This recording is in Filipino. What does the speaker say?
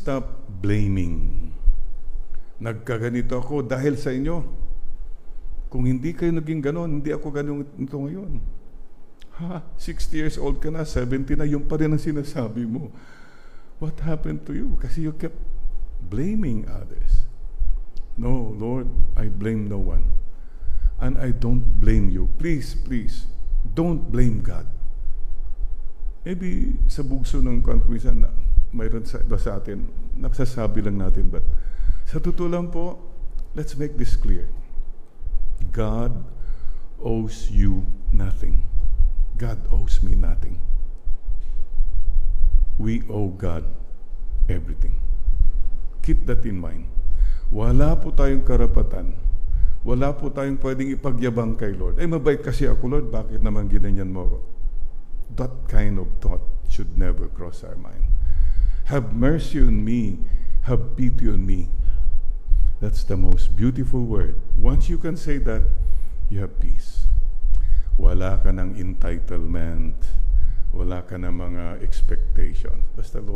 stop blaming. Nagkaganito ako dahil sa inyo. Kung hindi kayo naging ganon, hindi ako ganito ngayon. 60 years old ka na, 70 na, yung pa rin ang sinasabi mo. What happened to you? Kasi you kept blaming others. No, Lord, I blame no one. And I don't blame you. Please, please, don't blame God. Maybe sa bugso ng konkuisan na mayroon sa atin, nasasabi lang natin, but sa totoo lang po, let's make this clear. God owes you nothing. God owes me nothing. We owe God everything. Keep that in mind. Wala po tayong karapatan. Wala po tayong pwedeng ipagyabang kay Lord. Mabait kasi ako, Lord, bakit naman ginanyan mo ako? That kind of thought should never cross our mind. Have mercy on me. Have pity on me. That's the most beautiful word. Once you can say that, you have peace. Wala ka ng entitlement. Wala ka ng mga expectations. Basta, Lord,